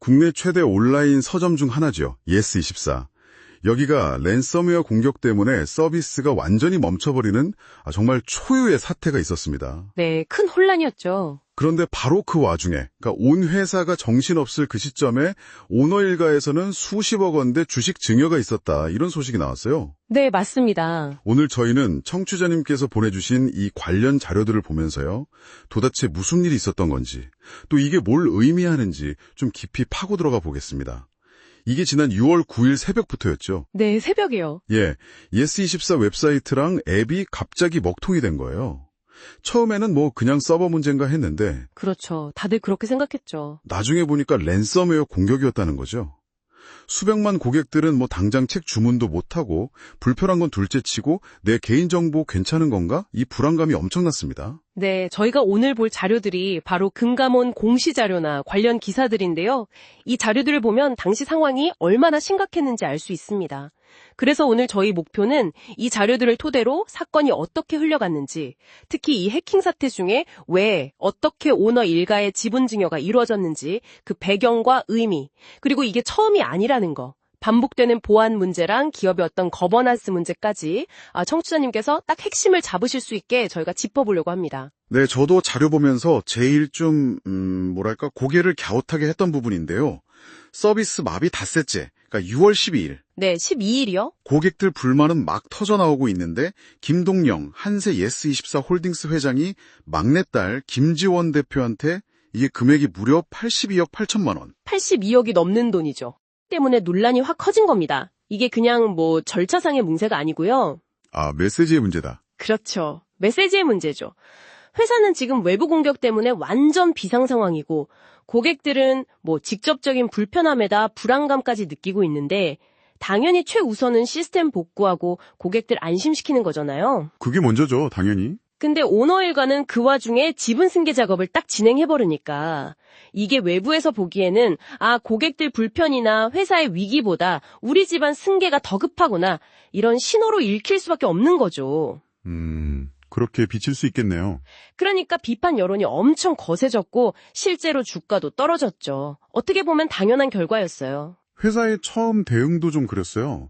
국내 최대 온라인 서점 중 하나죠. 예스24. 여기가 랜섬웨어 공격 때문에 서비스가 완전히 멈춰버리는 정말 초유의 사태가 있었습니다. 네, 큰 혼란이었죠. 그런데 바로 그 와중에, 그러니까 온 회사가 정신없을 그 시점에 오너 일가에서는 수십억 원대 주식 증여가 있었다. 이런 소식이 나왔어요. 네, 맞습니다. 오늘 저희는 청취자님께서 보내주신 이 관련 자료들을 보면서요. 도대체 무슨 일이 있었던 건지, 또 이게 뭘 의미하는지 좀 깊이 파고 들어가 보겠습니다. 이게 지난 6월 9일 새벽부터였죠. 네, 새벽이요. 예, 예스24 웹사이트랑 앱이 갑자기 먹통이 된 거예요. 처음에는 뭐 그냥 서버 문제인가 했는데 그렇죠. 다들 그렇게 생각했죠. 나중에 보니까 랜섬웨어 공격이었다는 거죠. 수백만 고객들은 뭐 당장 책 주문도 못하고 불편한 건 둘째치고 내 개인정보 괜찮은 건가? 이 불안감이 엄청났습니다. 네, 저희가 오늘 볼 자료들이 바로 금감원 공시 자료나 관련 기사들인데요. 이 자료들을 보면 당시 상황이 얼마나 심각했는지 알 수 있습니다. 그래서 오늘 저희 목표는 이 자료들을 토대로 사건이 어떻게 흘러갔는지, 특히 이 해킹 사태 중에 왜, 어떻게 오너 일가의 지분 증여가 이루어졌는지, 그 배경과 의미, 그리고 이게 처음이 아니라는 거, 반복되는 보안 문제랑 기업의 어떤 거버넌스 문제까지 청취자님께서 딱 핵심을 잡으실 수 있게 저희가 짚어보려고 합니다. 네, 저도 자료 보면서 제일 좀 고개를 갸웃하게 했던 부분인데요. 서비스 마비 닷새째, 그러니까 6월 12일. 네, 12일이요? 고객들 불만은 막 터져나오고 있는데 김동영 한세 예스24 홀딩스 회장이 막내딸 김지원 대표한테 이게 금액이 무려 82억 8천만 원. 82억이 넘는 돈이죠. 때문에 논란이 확 커진 겁니다. 이게 그냥 뭐 절차상의 문제가 아니고요. 메시지의 문제다. 그렇죠. 메시지의 문제죠. 회사는 지금 외부 공격 때문에 완전 비상 상황이고 고객들은 뭐 직접적인 불편함에다 불안감까지 느끼고 있는데 당연히 최우선은 시스템 복구하고 고객들 안심시키는 거잖아요. 그게 먼저죠, 당연히. 근데 오너 일가는 그 와중에 지분 승계 작업을 딱 진행해버리니까 이게 외부에서 보기에는 고객들 불편이나 회사의 위기보다 우리 집안 승계가 더 급하구나 이런 신호로 읽힐 수밖에 없는 거죠. 그렇게 비칠 수 있겠네요. 그러니까 비판 여론이 엄청 거세졌고 실제로 주가도 떨어졌죠. 어떻게 보면 당연한 결과였어요. 회사의 처음 대응도 좀 그랬어요.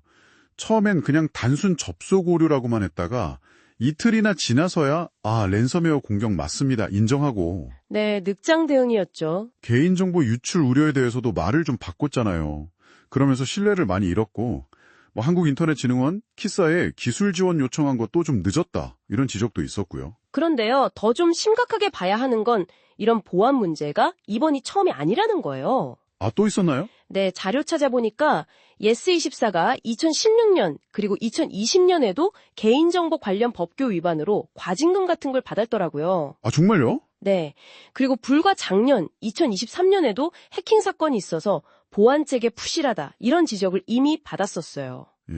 처음엔 그냥 단순 접속 오류라고만 했다가 이틀이나 지나서야 랜섬웨어 공격 맞습니다. 인정하고. 네, 늑장 대응이었죠. 개인정보 유출 우려에 대해서도 말을 좀 바꿨잖아요. 그러면서 신뢰를 많이 잃었고 한국인터넷진흥원 키사에 기술 지원 요청한 것도 좀 늦었다. 이런 지적도 있었고요. 그런데요, 더 좀 심각하게 봐야 하는 건 이런 보안 문제가 이번이 처음이 아니라는 거예요. 또 있었나요? 네, 자료 찾아보니까 예스24가 2016년 그리고 2020년에도 개인정보 관련 법규 위반으로 과징금 같은 걸 받았더라고요. 정말요? 네, 그리고 불과 작년 2023년에도 해킹 사건이 있어서 보안체계 부실하다 이런 지적을 이미 받았었어요. 예.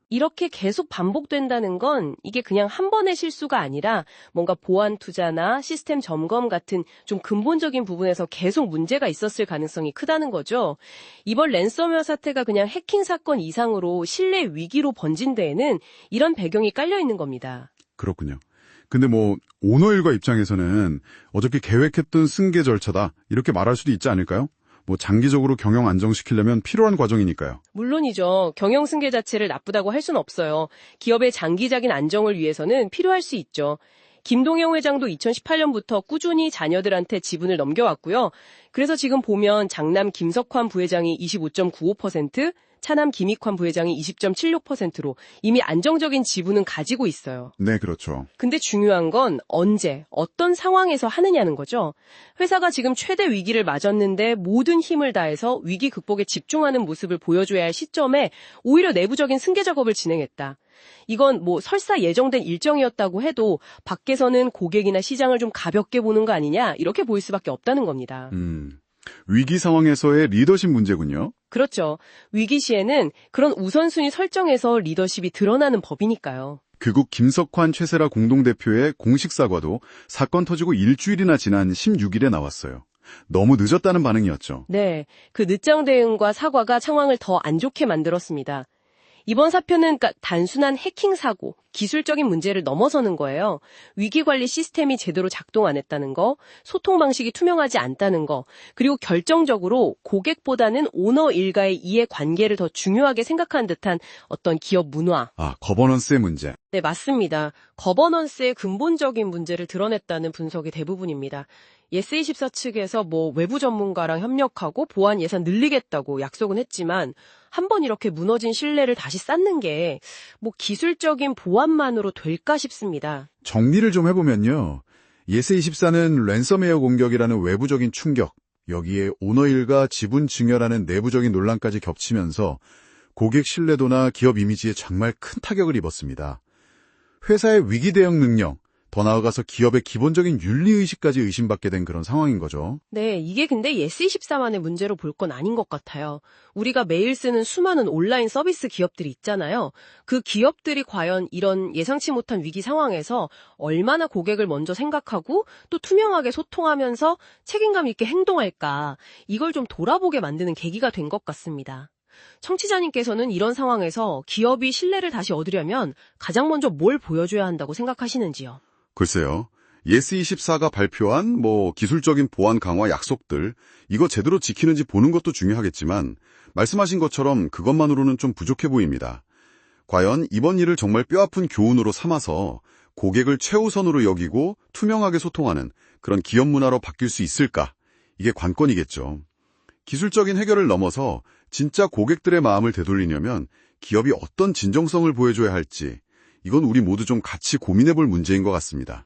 이렇게 계속 반복된다는 건 이게 그냥 한 번의 실수가 아니라 뭔가 보안 투자나 시스템 점검 같은 좀 근본적인 부분에서 계속 문제가 있었을 가능성이 크다는 거죠. 이번 랜섬웨어 사태가 그냥 해킹 사건 이상으로 신뢰 위기로 번진 데에는 이런 배경이 깔려 있는 겁니다. 그렇군요. 근데 오너 일가 입장에서는 어저께 계획했던 승계 절차다 이렇게 말할 수도 있지 않을까요? 장기적으로 경영 안정시키려면 필요한 과정이니까요. 물론이죠. 경영 승계 자체를 나쁘다고 할 수는 없어요. 기업의 장기적인 안정을 위해서는 필요할 수 있죠. 김동영 회장도 2018년부터 꾸준히 자녀들한테 지분을 넘겨왔고요. 그래서 지금 보면 장남 김석환 부회장이 25.95%, 차남 김익환 부회장이 20.76%로 이미 안정적인 지분은 가지고 있어요. 네, 그렇죠. 근데 중요한 건 언제, 어떤 상황에서 하느냐는 거죠. 회사가 지금 최대 위기를 맞았는데 모든 힘을 다해서 위기 극복에 집중하는 모습을 보여줘야 할 시점에 오히려 내부적인 승계 작업을 진행했다. 이건 설사 예정된 일정이었다고 해도 밖에서는 고객이나 시장을 좀 가볍게 보는 거 아니냐 이렇게 보일 수밖에 없다는 겁니다. 위기 상황에서의 리더십 문제군요. 그렇죠. 위기 시에는 그런 우선순위 설정에서 리더십이 드러나는 법이니까요. 극우 김석환 최세라 공동대표의 공식 사과도 사건 터지고 일주일이나 지난 16일에 나왔어요. 너무 늦었다는 반응이었죠. 네, 그 늦장 대응과 사과가 상황을 더 안 좋게 만들었습니다. 이번 사표는 단순한 해킹 사고, 기술적인 문제를 넘어서는 거예요. 위기관리 시스템이 제대로 작동 안 했다는 거, 소통 방식이 투명하지 않다는 거, 그리고 결정적으로 고객보다는 오너 일가의 이해관계를 더 중요하게 생각하는 듯한 어떤 기업 문화. 거버넌스의 문제. 네, 맞습니다. 거버넌스의 근본적인 문제를 드러냈다는 분석이 대부분입니다. 예스24 측에서 외부 전문가랑 협력하고 보안 예산 늘리겠다고 약속은 했지만 한번 이렇게 무너진 신뢰를 다시 쌓는 게 기술적인 보안만으로 될까 싶습니다. 정리를 좀 해보면요. 예스24는 랜섬웨어 공격이라는 외부적인 충격, 여기에 오너 일가 지분 증여라는 내부적인 논란까지 겹치면서 고객 신뢰도나 기업 이미지에 정말 큰 타격을 입었습니다. 회사의 위기 대응 능력, 더 나아가서 기업의 기본적인 윤리의식까지 의심받게 된 그런 상황인 거죠. 네, 이게 근데 예스24만의 문제로 볼 건 아닌 것 같아요. 우리가 매일 쓰는 수많은 온라인 서비스 기업들이 있잖아요. 그 기업들이 과연 이런 예상치 못한 위기 상황에서 얼마나 고객을 먼저 생각하고 또 투명하게 소통하면서 책임감 있게 행동할까, 이걸 좀 돌아보게 만드는 계기가 된 것 같습니다. 청취자님께서는 이런 상황에서 기업이 신뢰를 다시 얻으려면 가장 먼저 뭘 보여줘야 한다고 생각하시는지요? 글쎄요. 예스24가 발표한 기술적인 보안 강화 약속들, 이거 제대로 지키는지 보는 것도 중요하겠지만 말씀하신 것처럼 그것만으로는 좀 부족해 보입니다. 과연 이번 일을 정말 뼈아픈 교훈으로 삼아서 고객을 최우선으로 여기고 투명하게 소통하는 그런 기업 문화로 바뀔 수 있을까? 이게 관건이겠죠. 기술적인 해결을 넘어서 진짜 고객들의 마음을 되돌리려면 기업이 어떤 진정성을 보여줘야 할지, 이건 우리 모두 좀 같이 고민해볼 문제인 것 같습니다.